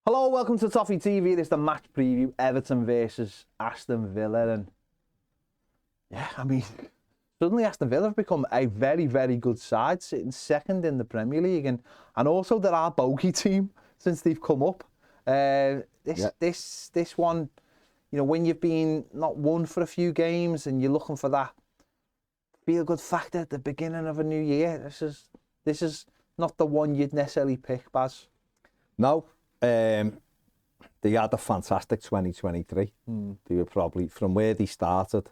Hello, welcome to Toffee TV. This is the match preview, Everton versus Aston Villa. And yeah, I mean, suddenly Aston Villa have become a very, very good side, sitting second in the Premier League. And also they're our bogey team since they've come up. This one, you know, when you've been not won for a few games and you're looking for that feel-good factor at the beginning of a new year, this is not the one you'd necessarily pick, Baz. No. They had a fantastic 2023. They were probably, from where they started,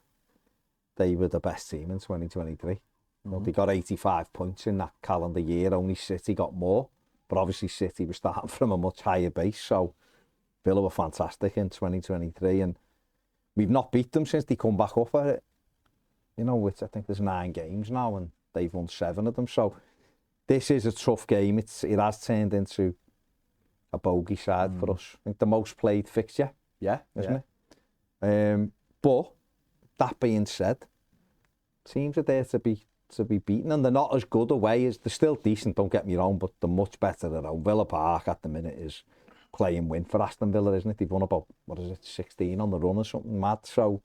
they were the best team in 2023. Well, they got 85 points in that calendar year. Only City got more, but obviously City was starting from a much higher base. So Villa were fantastic in 2023, and we've not beat them since they come back up at it. You know, which I think there's 9 games now, and they've won 7 of them. So this is a tough game. It has turned into a bogey side for us. I think the most played fixture, isn't it? But that being said, teams are there to be beaten, and they're not as good away as they're still decent. Don't get me wrong, but they're much better at home. Villa Park at the minute is playing win for Aston Villa, isn't it? They've won about 16 on the run or something mad. So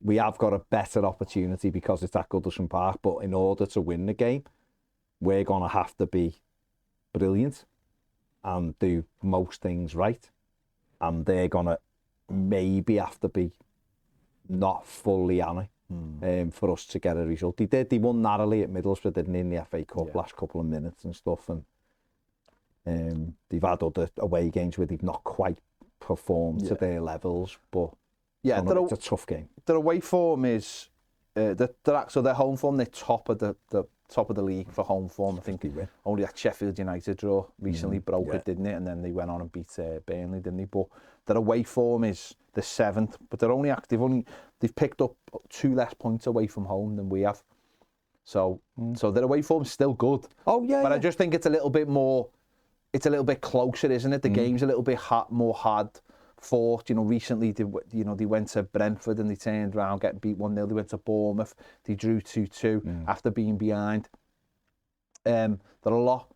we have got a better opportunity because it's at Goodison Park. But in order to win the game, we're gonna have to be brilliant and do most things right, and they're gonna maybe have to be not fully on it for us to get a result. They won narrowly at Middlesbrough, didn't they, in the FA Cup last couple of minutes and stuff, and they've had other away games where they've not quite performed to their levels, but it's a tough game. Their away form is so their home form, they're top of the league for home form. I think only that Sheffield United draw recently broke it, didn't it? And then they went on and beat Burnley, didn't they? But their away form is the 7th, but they're only active. They've picked up 2 less points away from home than we have. So their away form's still good. But I just think it's a little bit more. It's a little bit closer, isn't it? The game's a little bit more hard fought. You know, recently they went to Brentford and they turned around, getting beat 1-0. They went to Bournemouth, they drew 2-2 after being behind. They're a lot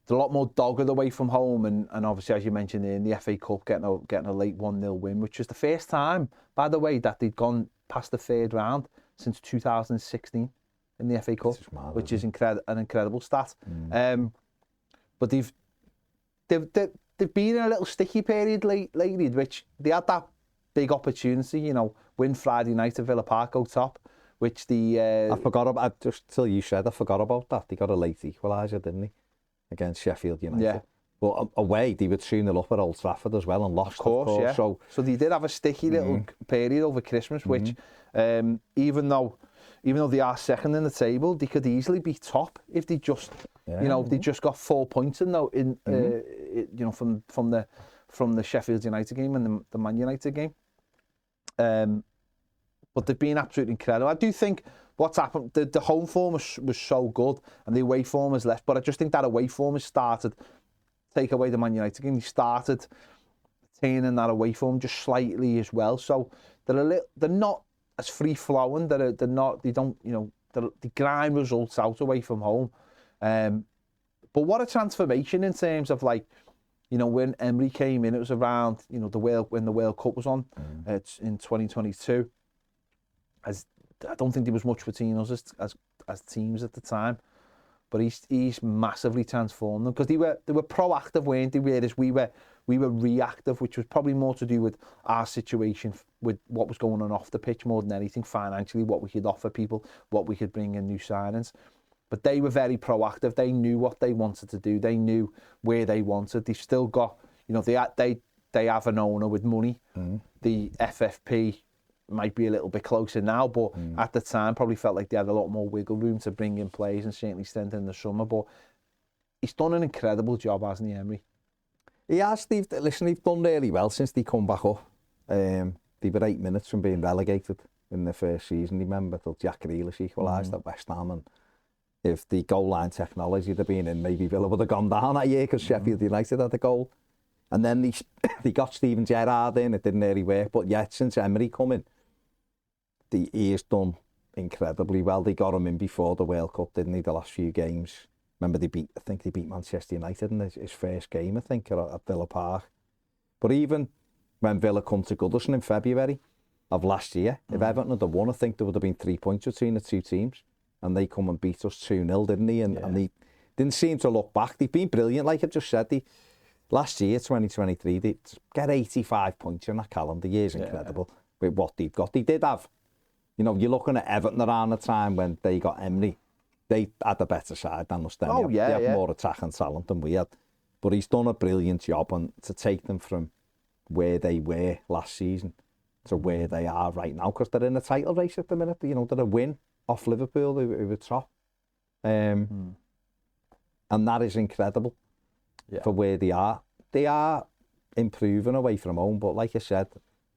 more dogged away from home, and obviously, as you mentioned, in the FA Cup, getting a late 1-0 win, which was the first time, by the way, that they'd gone past the 3rd round since 2016 in the FA Cup, which is an incredible stat. But they've been in a little sticky period lately, which they had that big opportunity, you know, win Friday night at Villa Park, go top, which I forgot about, just till you said, I forgot about that. They got a late equaliser, didn't they, against Sheffield United? Yeah. But away, they were 2-0 up at Old Trafford as well and lost, of course. Yeah. So they did have a sticky little period over Christmas, which even though they are second in the table, they could easily be top if they just, they just got 4 points from the Sheffield United game and the Man United game. But they've been absolutely incredible. I do think what's happened, the home form was so good and the away form has left, but I just think that away form has started, take away the Man United game, they started turning that away form just slightly as well. So they're not as free flowing. They grind results out away from home. But what a transformation in terms of, like, you know, when Emery came in, it was around, you know, when the World Cup was on, in 2022. I don't think there was much between us as teams at the time, but he's massively transformed them, because they were proactive, weren't they? Whereas we were reactive, which was probably more to do with our situation, with what was going on off the pitch more than anything, financially, what we could offer people, what we could bring in, new signings. But they were very proactive. They knew what they wanted to do. They knew where they wanted. They've still got, you know, they have an owner with money. The FFP might be a little bit closer now, but at the time probably felt like they had a lot more wiggle room to bring in players and certainly extend in the summer. But he's done an incredible job, hasn't he, Emery? He has, Steve. Listen, he's done really well since they come back up. They were 8 minutes from being relegated in the first season, remember, till Jack Grealish equalised at West Ham. And if the goal line technology had been in, maybe Villa would have gone down that year, because Sheffield United had a goal. And then they got Steven Gerrard in, it didn't really work. But yet, since Emery come in, he has done incredibly well. They got him in before the World Cup, didn't they, the last few games? Remember I think they beat Manchester United in his first game, I think, at Villa Park. But even when Villa come to Goodison in February of last year, if Everton had won, I think there would have been 3 points between the two teams. And they come and beat us 2-0, didn't they? And they didn't seem to look back. They've been brilliant, like I've just said. Last year, 2023, they get 85 points in that calendar year is incredible with what they've got. They did have, you're looking at Everton around the time when they got Emery. They had a better side than us then. They have more attacking talent than we had. But he's done a brilliant job and to take them from where they were last season to where they are right now, because they're in a title race at the minute. They're a win off Liverpool who were top. And that is incredible for where they are. They are improving away from home, but like I said,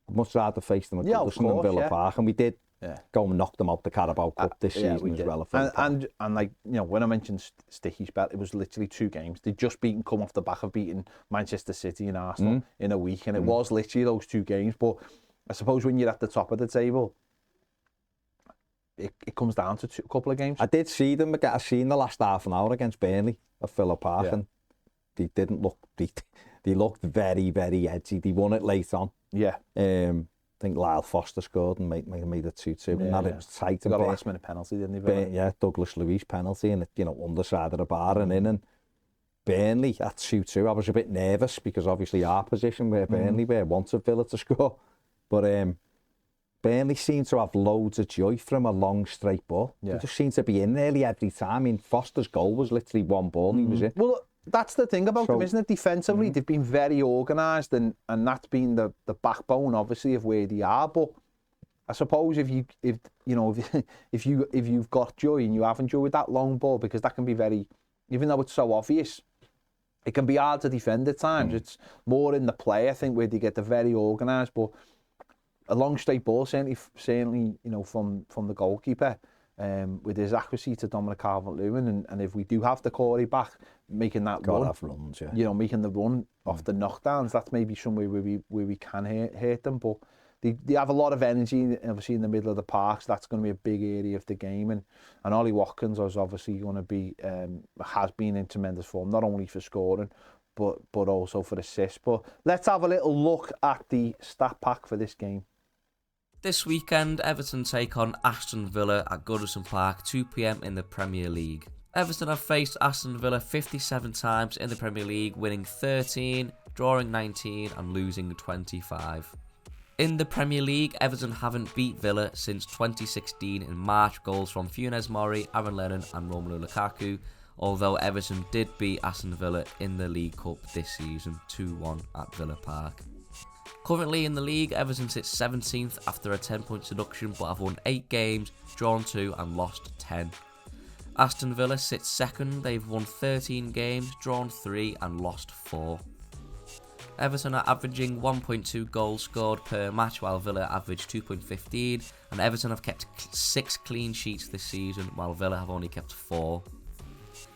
I'd much rather face them at Goodison than Villa Park, and we did go and knock them out the Carabao Cup this season as well. And like, when I mentioned sticky spell, it was literally 2 games. They'd just come off the back of beating Manchester City and Arsenal in a week, and it was literally those 2 games. But I suppose when you're at the top of the table, it comes down to a couple of games. I did see them. I seen the last half an hour against Burnley at Villa Park, and they didn't look. They looked very, very edgy. They won it late on. Yeah. I think Lyle Foster scored and made it 2-2. And that it was tight. They got a last-minute penalty, didn't they? Douglas Luiz penalty, and underside of the bar and in. And Burnley at 2-2. I was a bit nervous because obviously our position where Burnley were wanted Villa to score, but Burnley seemed to have loads of joy from a long straight ball. They just seemed to be in nearly every time. I mean, Foster's goal was literally one ball and he was in. Well, that's the thing about them, isn't it? Defensively, they've been very organised, and that's been the backbone, obviously, of where they are. But I suppose if you've got joy and you haven't joy with that long ball, because that can be very, even though it's so obvious, it can be hard to defend at times. It's more in the play, I think, where they get the very organised. But a long straight ball, certainly, from the goalkeeper, with his accuracy to Dominic Calvert-Lewin, and if we do have the Corey back, making that runs, making the run off the knockdowns, that's maybe somewhere where we can hurt them. But they have a lot of energy, obviously, in the middle of the park, so that's going to be a big area of the game. And Ollie Watkins is obviously going to be, has been in tremendous form, not only for scoring, but also for assists. But let's have a little look at the stat pack for this game. This weekend, Everton take on Aston Villa at Goodison Park, 2 p.m. in the Premier League. Everton have faced Aston Villa 57 times in the Premier League, winning 13, drawing 19 and losing 25. In the Premier League, Everton haven't beat Villa since 2016 in March, goals from Funes Mori, Aaron Lennon and Romelu Lukaku, although Everton did beat Aston Villa in the League Cup this season, 2-1 at Villa Park. Currently in the league, Everton sits 17th after a 10-point deduction, but have won 8 games, drawn 2 and lost 10. Aston Villa sits second, they've won 13 games, drawn 3 and lost 4. Everton are averaging 1.2 goals scored per match, while Villa average 2.15, and Everton have kept 6 clean sheets this season, while Villa have only kept 4.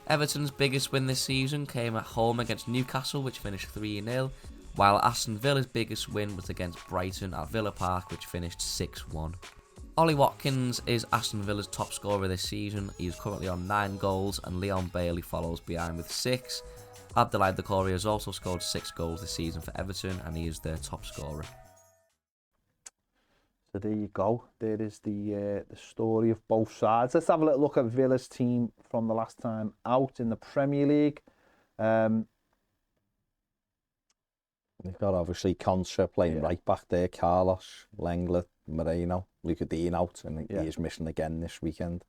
Everton's biggest win this season came at home against Newcastle, which finished 3-0, while Aston Villa's biggest win was against Brighton at Villa Park, which finished 6-1. Ollie Watkins is Aston Villa's top scorer this season. He is currently on 9 goals, and Leon Bailey follows behind with 6. Abdoulaye Doucouré has also scored 6 goals this season for Everton, and he is their top scorer. So there you go. There is the story of both sides. Let's have a little look at Villa's team from the last time out in the Premier League. They've got obviously Concha playing right back there, Carlos, Lenglet, Moreno, Luca Dean out, and he is missing again this weekend.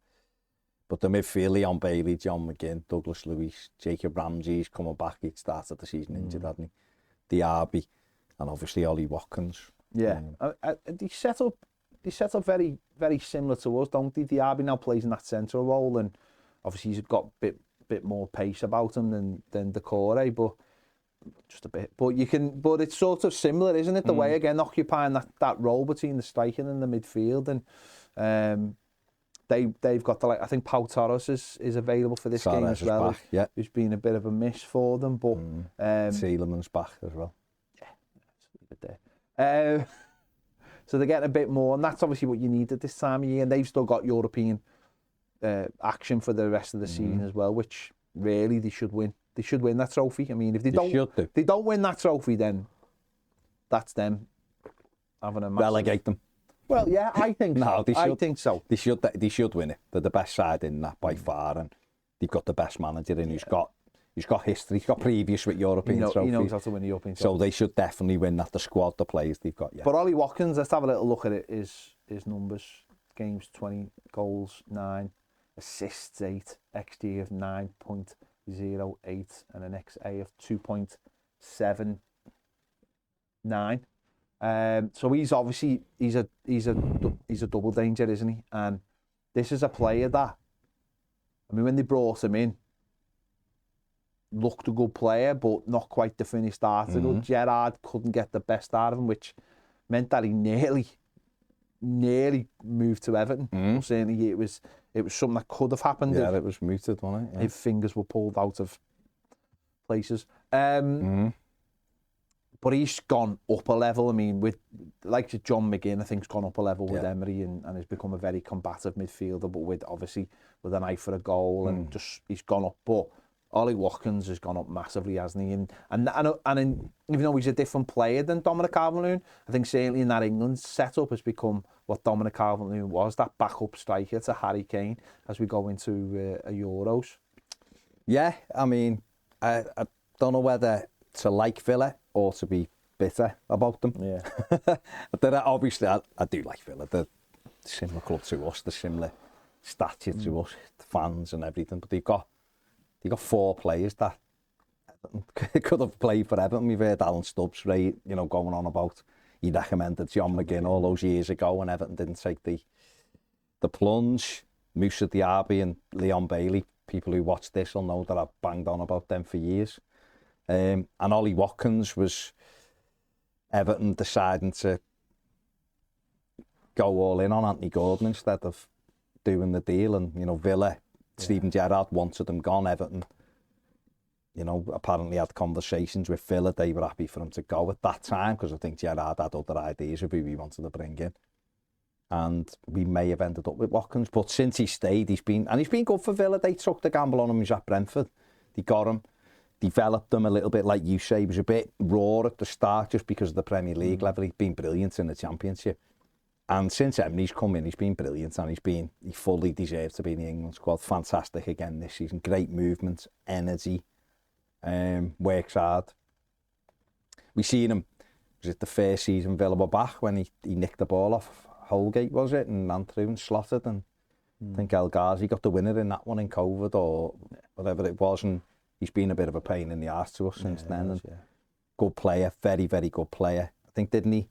But the midfield, Leon Bailey, John McGinn, Douglas Luiz, Jacob Ramsey's coming back. He started the season injured, hadn't he? Diaby, and obviously Ollie Watkins. Yeah, they set up very, very similar to us, don't they? Diaby now plays in that central role, and obviously he's got a bit more pace about him than Doucouré, but just a bit. But it's sort of similar, isn't it? The way, again, occupying that role between the striking and the midfield, and they've got I think Pau Torres is available for this game as well. Back, who's been a bit of a miss for them, but Seeleman's back as well. Yeah, leave it there. So they're getting a bit more, and that's obviously what you need at this time of year. And they've still got European action for the rest of the season as well, which really they should win. They should win that trophy. I mean, if they should don't win that trophy, then that's them having a massive... Relegate them. Well, yeah, I think No, so. they should. I think so. They should win it. They're the best side in that by far, and they've got the best manager in who's got history, he's got previous with European trophies. He knows how to win the European So they should definitely win that. The squad, the players they've got, yeah. But Ollie Watkins, let's have a little look at it. His numbers: games 20, goals 9, assists 8, XG of 9.08, and an XA of 2.79. So he's obviously he's a double danger, isn't he? And this is a player that, I mean, when they brought him in, looked a good player, but not quite the finished article. Gerrard couldn't get the best out of him, which meant that he nearly moved to Everton. Well, certainly it was something that could have happened. Yeah, it was mooted, wasn't it? Yeah. If fingers were pulled out of places. But he's gone up a level. I mean, with like John McGinn, I think, has gone up a level with Emery and has become a very combative midfielder, but with obviously with an eye for a goal and just he's gone up. But Ollie Watkins has gone up massively, hasn't he? And even though he's a different player than Dominic Calvert-Lewin, I think certainly in that England setup has become what Dominic Calvert-Lewin was, that backup striker to Harry Kane as we go into a Euros. Yeah, I mean, I don't know whether to like Villa or to be bitter about them. Yeah. Obviously, I do like Villa. They're similar club to us, the similar stature to us, the fans and everything. But they've got 4 players that could have played for Everton. We've heard Alan Stubbs, going on about he recommended John McGinn all those years ago when Everton didn't take the plunge. Moussa Diaby and Leon Bailey, people who watch this will know that I've banged on about them for years. And Ollie Watkins was Everton deciding to go all in on Anthony Gordon instead of doing the deal. And, Villa, Steven Gerrard wanted him gone. Everton, apparently had conversations with Villa. They were happy for him to go at that time because I think Gerrard had other ideas of who he wanted to bring in. And we may have ended up with Watkins. But since he stayed, he's been good for Villa. They took the gamble on him. He was at Brentford. They got him. Developed them a little bit, like you say. He was a bit raw at the start just because of the Premier League level. He's been brilliant in the Championship. And since Emery's come in, he's been brilliant and he fully deserved to be in the England squad. Fantastic again this season. Great movement, energy, works hard. We seen him, was it the first season Villa were back when he nicked the ball off Holgate, was it? And ran through and slotted. And I think El Ghazi got the winner in that one in COVID or whatever it was. And he's been a bit of a pain in the arse to us since then. And good player, very, very good player. I think, didn't he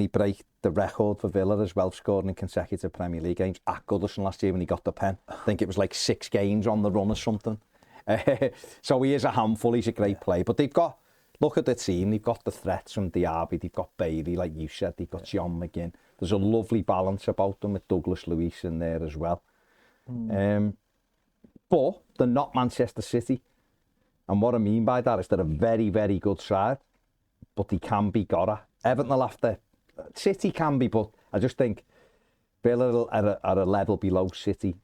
break the record for Villa as well, scoring in consecutive Premier League games at Goodison last year when he got the pen? I think it was like 6 games on the run or something. So he is a handful, he's a great player. But look at the team, they've got the threats from Diaby, they've got Bailey, like you said, they've got John McGinn. There's a lovely balance about them with Douglas Luiz in there as well. But they're not Manchester City. And what I mean by that is they're a very, very good side, but they can be got at. Everton will have to... City can be, but I just think Villa are a level below City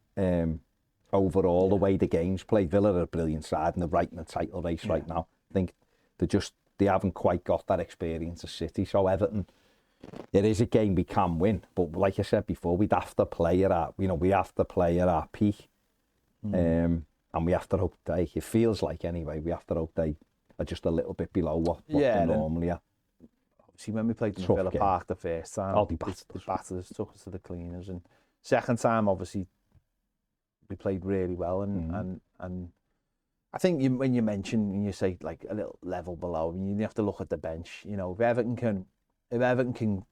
overall, the way the game's played. Villa are a brilliant side and they're right in the title race right now. I think they haven't quite got that experience of City. So Everton, it is a game we can win. But like I said before, we have to play at our peak. And we have to hope it feels like anyway, we have to hope they are just a little bit below what they normally are. See, when we played in Villa Park the first time, the batters took us to the cleaners, and second time, obviously, we played really well, and I think when you say like a little level below, you have to look at the bench. If Everton can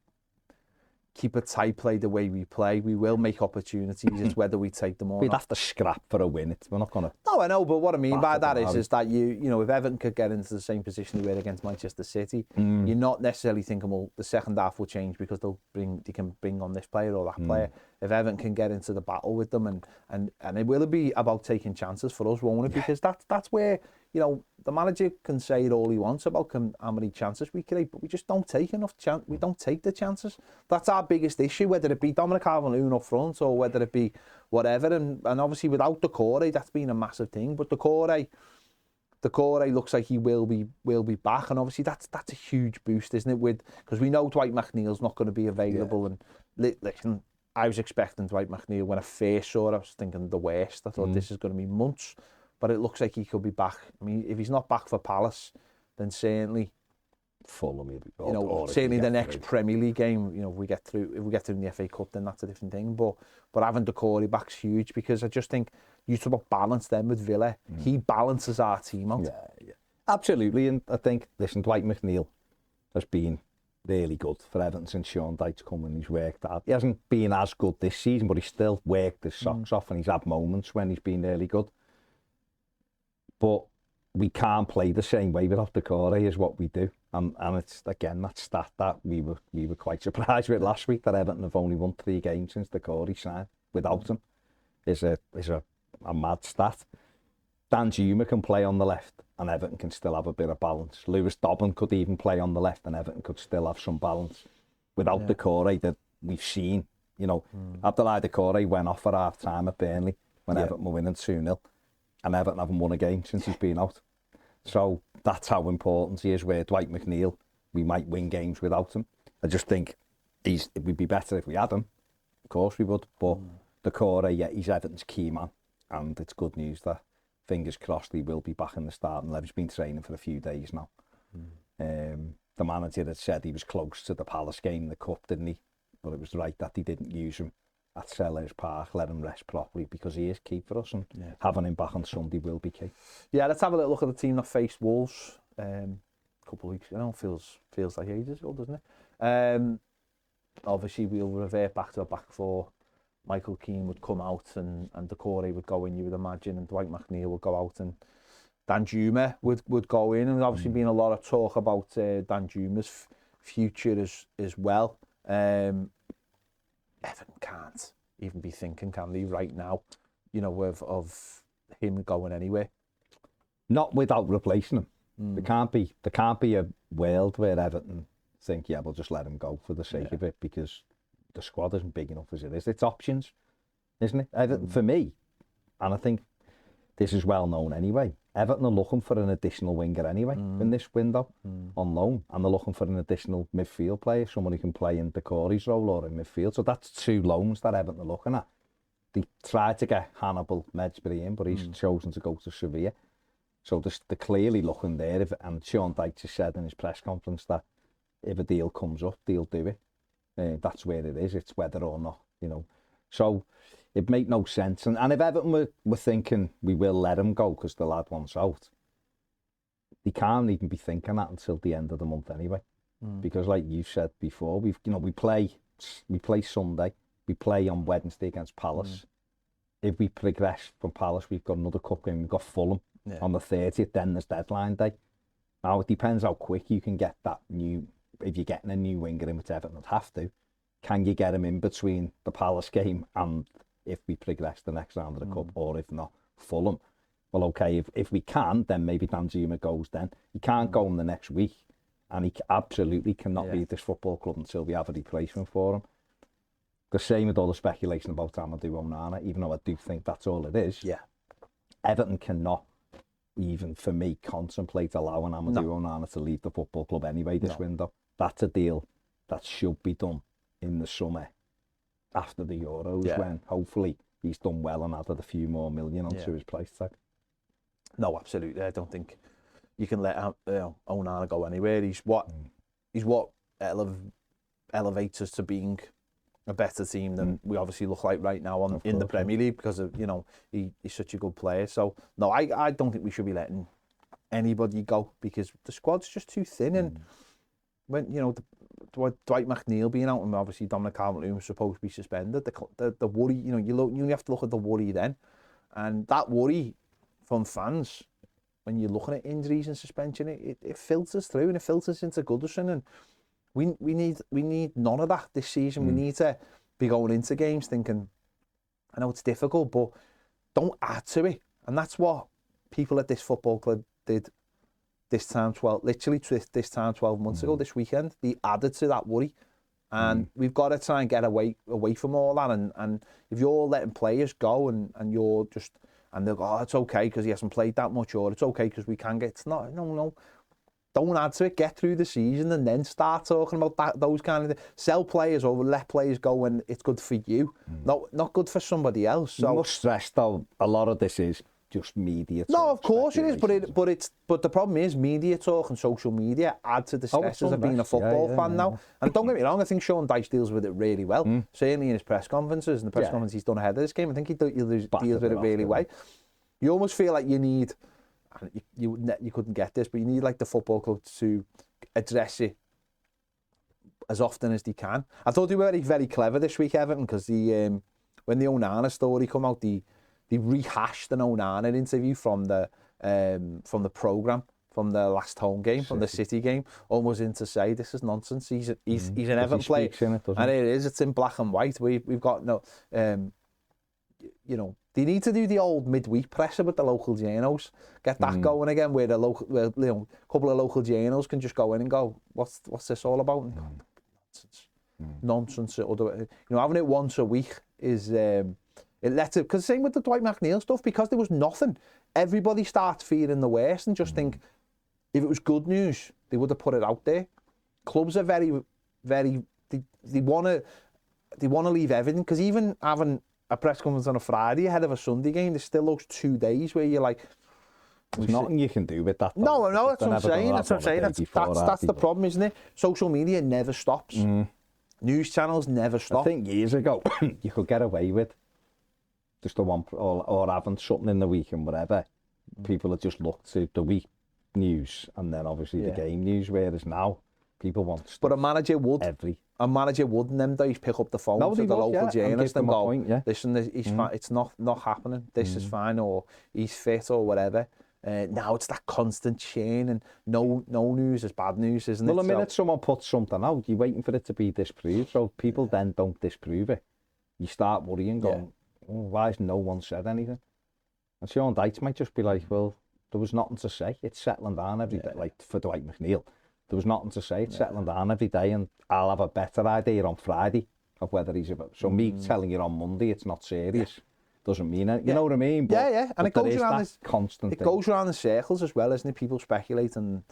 keep a tight play the way we play, we will make opportunities. It's whether we take them or We'd not. have to scrap for a win. We're not going to... No, I know, but what I mean by that is that if Everton could get into the same position they were against Manchester City, you're not necessarily thinking, well, the second half will change because they can bring on this player or that player. If Everton can get into the battle with them, and it will be about taking chances for us, won't it? Because that's where, the manager can say it all he wants about how many chances we create, but we just don't take enough chance. We don't take the chances. That's our biggest issue, whether it be Dominic Calvert-Lewin up front or whether it be whatever. And obviously without Decore, that's been a massive thing. But Decore looks like he will be back, and obviously that's a huge boost, isn't it? Because we know Dwight McNeil's not going to be available, and listen, I was expecting Dwight McNeil when I first saw it. I was thinking the worst. I thought this is going to be months, but it looks like he could be back. I mean, if he's not back for Palace, then certainly Fulham, certainly the next Premier League game. If we get through in the FA Cup, then that's a different thing. But having Decore back's huge, because I just think you talk about balance then with Villa. He balances our team out. Yeah, absolutely. And I think, listen, Dwight McNeil has been really good for Everton since Sean Dyche's come and he's worked hard. He hasn't been as good this season, but he's still worked his socks off, and he's had moments when he's been really good. But we can't play the same way without Decore is what we do. And it's, again, that stat that we were quite surprised with last week, that Everton have only won 3 games since Decore signed without him, is a mad stat. Dan Juma can play on the left and Everton can still have a bit of balance. Lewis Dobbin could even play on the left and Everton could still have some balance. Without Decore that we've seen, Abdoulaye Decore went off at half time at Burnley when Everton were winning 2-0, and Everton haven't won a game since he's been out. So that's how important he is. Where Dwight McNeil, we might win games without him. I just think it would be better if we had him. Of course we would, but Decore, he's Everton's key man, and it's good news that, fingers crossed, he will be back in the starting 11. He's been training for a few days now. The manager had said he was close to the Palace game in the Cup, didn't he? But it was right that he didn't use him at Sellers Park, let him rest properly, because he is key for us, and having him back on Sunday will be key. Yeah, let's have a little look at the team that faced Wolves a couple of weeks ago. Feels like ages ago, doesn't it? Obviously, we'll revert back to a back four. Michael Keane would come out and Decore would go in, you would imagine, and Dwight McNeil would go out, and Dan Juma would go in. And there's obviously been a lot of talk about Dan Juma's future as well. Everton can't even be thinking, can they, right now, of him going anywhere? Not without replacing him. There can't be a world where Everton think, we'll just let him go for the sake of it, because the squad isn't big enough as it is. It's options, isn't it? Everton, for me, and I think this is well known anyway, Everton are looking for an additional winger anyway in this window on loan, and they're looking for an additional midfield player, someone who can play in Decore's role or in midfield. So that's 2 loans that Everton are looking at. They tried to get Hannibal Mejbri in, but he's chosen to go to Sevilla. So they're clearly looking there, and Sean Dyche has said in his press conference that if a deal comes up, they'll do it. That's where it is. It's whether or not, So it made no sense. And if Everton were thinking we will let him go because the lad wants out, they can't even be thinking that until the end of the month anyway. Because like you said before, we play Sunday, we play on Wednesday against Palace. If we progress from Palace, we've got another cup game. We've got Fulham on the 30th. Then there's deadline day. Now it depends how quick you can get that new. If you're getting a new winger in, which Everton would have to, can you get him in between the Palace game and if we progress the next round of the Cup, or if not, Fulham? Well, okay, if we can, then maybe Dan Juma goes then. He can't go in the next week, and he absolutely cannot leave this football club until we have a replacement for him. The same with all the speculation about Amadou Onana, even though I do think that's all it is. Everton cannot, even for me, contemplate allowing Amadou Onana to leave the football club anyway this window. That's a deal that should be done in the summer after the Euros, when hopefully he's done well and added a few more million onto his price tag. No, absolutely. I don't think you can let Onana go anywhere. He's what elevates us to being a better team than we obviously look like right now in the Premier League, because of he's such a good player. So no, I don't think we should be letting anybody go, because the squad's just too thin. And when Dwight McNeil being out, and obviously Dominic Calvert-Lewin was supposed to be suspended, the worry, you only have to look at the worry then, and that worry from fans when you're looking at injuries and suspension, it filters through, and it filters into Goodison, and we need none of that this season. We need to be going into games thinking, I know it's difficult, but don't add to it. And that's what people at this football club did this time 12 months ago, this weekend, they added to that worry. And we've got to try and get away from all that. And if you're letting players go and you're just, and they'll go, oh, it's okay because he hasn't played that much, or it's okay because we can get, it's not, no. Don't add to it, get through the season and then start talking about those kind of things. Sell players or let players go when it's good for you, not good for somebody else. So, you must stress though, a lot of this is just media talk. No, of course it is, but the problem is media talk and social media add to the stresses of being a football fan now. And don't get me wrong, I think Sean Dyche deals with it really well. Certainly in his press conferences and the press conference he's done ahead of this game, I think he deals with it really well. You almost feel like you need, you couldn't get this, but you need like the football club to address it as often as they can. I thought they were very, very clever this week, Everton, because when the Onana story come out, they rehashed an Onana interview from the programme, from the last home game, from the City game, almost in to say this is nonsense. He's an Everton player, and it's in black and white. We've got no, they need to do the old midweek presser with the local journos, get that going again, where a couple of local journos can just go in and go, what's this all about? And nonsense. Having it once a week is. It lets it, because same with the Dwight McNeil stuff, because there was nothing, everybody starts feeling the worst and just think, if it was good news, they would have put it out there. Clubs are very, very, they want to leave everything, because even having a press conference on a Friday ahead of a Sunday game, there's still those 2 days where you're like, there's nothing you can do with that. No, that's what I'm saying. That's the problem, isn't it? Social media never stops. News channels never stop. I think years ago, you could get away with just the one, or having something in the week and whatever. People had just looked to the week news and then obviously the game news, whereas now people want stuff. But a manager would in them days pick up the phone to the local journalist and go, listen, it's not happening, this is fine, or he's fit or whatever. Now it's that constant chain, and no news is bad news, isn't it? Well, the minute someone puts something out, you're waiting for it to be disproved, so people then don't disprove it. You start worrying, going, why has no one said anything? And Sean Dyche might just be like, well, there was nothing to say. It's settling down every day. Like for Dwight McNeil, there was nothing to say. It's settling down every day, and I'll have a better idea on Friday of whether he's about. So me telling you on Monday it's not serious doesn't mean it. You know what I mean? But, and it goes around this constant. It goes around in circles as well, isn't it? People speculate and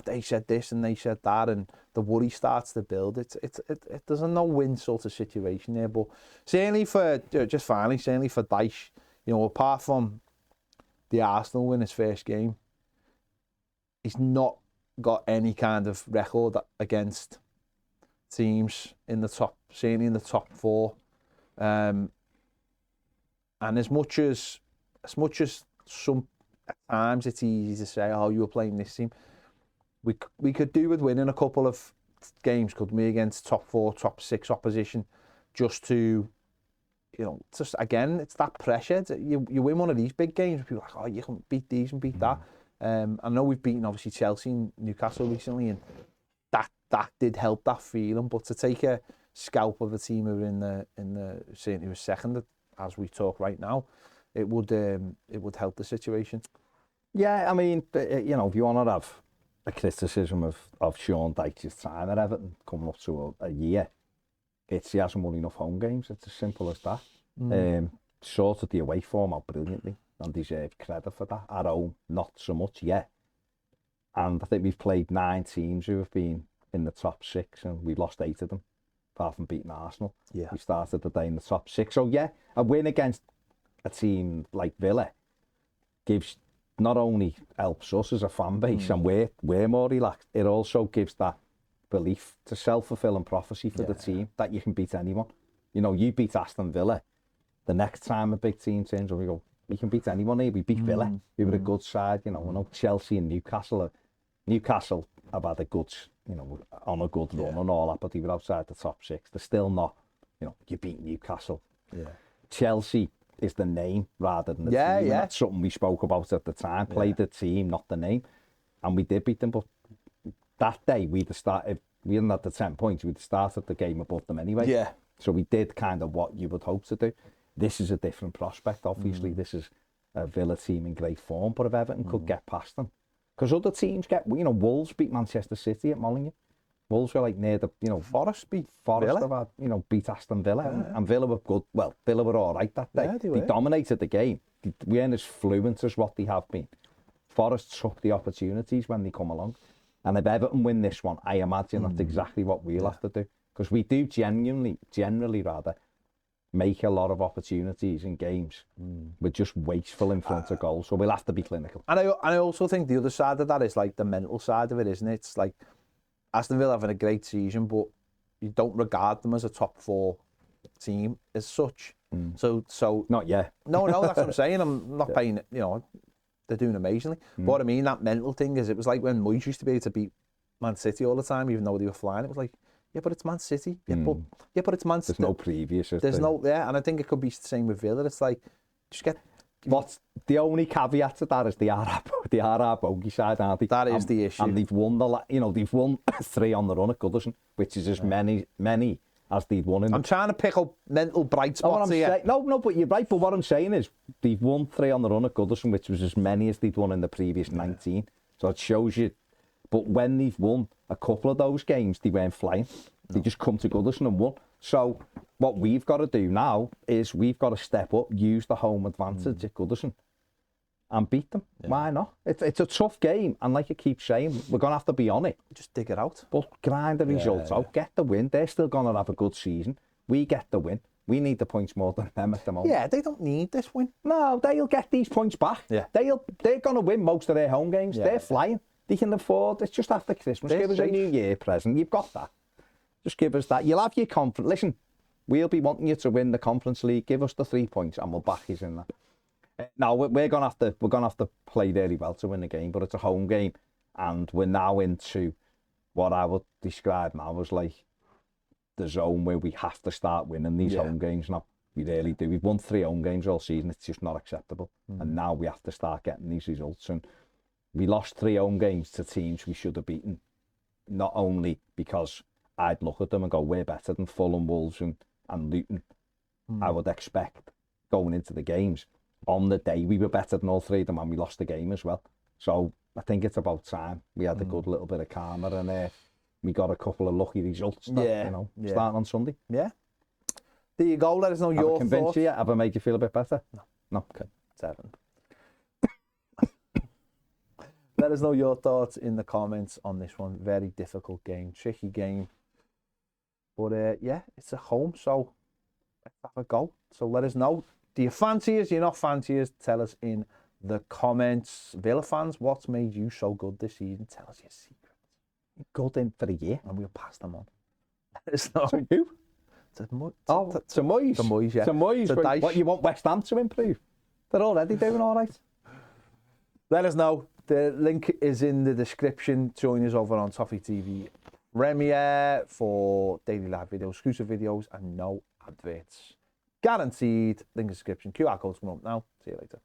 they said this and they said that, and the worry starts to build. There's a no-win sort of situation there, but certainly for Dyche, apart from the Arsenal win his first game, he's not got any kind of record against teams in the top, certainly in the top four. And as much as some at times it's easy to say, oh, you were playing this team, we could do with winning a couple of games, couldn't we, against top four, top six opposition, just to, just again, it's that pressure. You win one of these big games, people are like, oh, you can beat these and beat that. I know we've beaten obviously Chelsea and Newcastle recently, and that did help that feeling. But to take a scalp of a team who are in the certainly was second as we talk right now, it would help the situation. Yeah, I mean, if you want to have a criticism of Sean Dyche's time at Everton coming up to a year, it's he hasn't won enough home games. It's as simple as that. Sorted the away form out brilliantly and deserved credit for that. At home, not so much yet. And I think we've played 9 teams who have been in the top 6, and we've lost 8 of them, apart from beating Arsenal. Yeah. We started the day in the top 6. So yeah, a win against a team like Villa gives, not only helps us as a fan base and we're more relaxed, it also gives that belief to self-fulfilling prophecy for the team that you can beat anyone. You beat Aston Villa. The next time a big team turns up, we go, we can beat anyone here. We beat Villa. We were a good side. I know Chelsea and Newcastle have had a good, on a good run and all that, but they were outside the top 6. They're still not, you beat Newcastle. Yeah. Chelsea is the name rather than the team. And that's something we spoke about at the time. Play the team, not the name. And we did beat them, but that day we hadn't had the 10 points, we'd started the game above them anyway. Yeah. So we did kind of what you would hope to do. This is a different prospect, obviously. This is a Villa team in great form, but if Everton could get past them, Because other teams get, you know, Wolves beat Manchester City at Molineux. Wolves were like near the, you know, Forest beat Forest Villa. have had, you know, beat Aston Villa, and Villa were good. Well, Villa were all right that day. Yeah, they they were. dominated the game. They weren't as fluent as what they have been. Forest took the opportunities when they come along. And if Everton win this one, I imagine that's exactly what we'll have to do. Because we do generally rather, make a lot of opportunities in games. We're just wasteful in front of goals, so we'll have to be clinical. And I also think the other side of that is like the mental side of it, isn't it? It's like Aston Villa having a great season, but you don't regard them as a top 4 team as such. So Not yet. no, that's what I'm saying. I'm not paying, you know, they're doing amazingly. But what I mean, that mental thing is, it was like when Moyes used to be able to beat Man City all the time, even though they were flying. It was like, yeah, but it's Man City. Yeah, but it's Man City. There's no previous. There's no, yeah, and I think it could be the same with Villa. It's like, just get. What's the only caveat to that is the RR bogey side, aren't they? That is the issue. And they've won they've won 3 on the run at Goodison, which is as many as they'd won in. I'm trying to pick up mental bright spots here. No, but you're right. But what I'm saying is they've won 3 on the run at Goodison, which was as many as they'd won in the previous 19. So it shows you. But when they've won a couple of those games, they weren't flying. They just come to Goodison and won. So what we've got to do now is we've got to step up, use the home advantage at Goodison and beat them. Yeah. Why not? It's a tough game, and like I keep saying, we're going to have to be on it. Just dig it out. But grind the results out, get the win. They're still going to have a good season. We get the win. We need the points more than them at the moment. Yeah, they don't need this win. No, they'll get these points back. Yeah. They're going to win most of their home games. Yeah. They're flying. They can afford. It's just after Christmas. Give us a New Year present. You've got that. Just give us that. You'll have your confidence. Listen, we'll be wanting you to win the Conference League. Give us the 3 points, and we'll back you in that. Now we're gonna have to play really well to win the game, but it's a home game, and we're now into what I would describe now as like the zone where we have to start winning these home games now. We really do. We've won 3 home games all season. It's just not acceptable, and now we have to start getting these results. And we lost 3 home games to teams we should have beaten, not only because I'd look at them and go, we're better than Fulham, Wolves and Luton. I would expect going into the games. On the day, we were better than all 3 of them, and we lost the game as well. So I think it's about time we had a good little bit of karma, and we got a couple of lucky results starting on Sunday. Yeah. There you go. Let us know your thoughts. Have I convinced you? Have I made you feel a bit better? No. Okay. 7. Let us know your thoughts in the comments on this one. Very difficult game, tricky game. But yeah, it's at home, so let's have a go. So let us know. Do you fancy us? Do you not fancy us? Tell us in the comments. Villa fans, what's made you so good this season? Tell us your secrets. Good in for a year. And we'll pass them on. Let us know. To who? To Moyes. To Moyes, yeah. To Moyes. What, you want West Ham to improve? They're already doing all right. Let us know. The link is in the description. Join us over on Toffee TV Premiere for daily live videos, exclusive videos, and no adverts. Guaranteed. Link in the description. QR code's coming up now. See you later.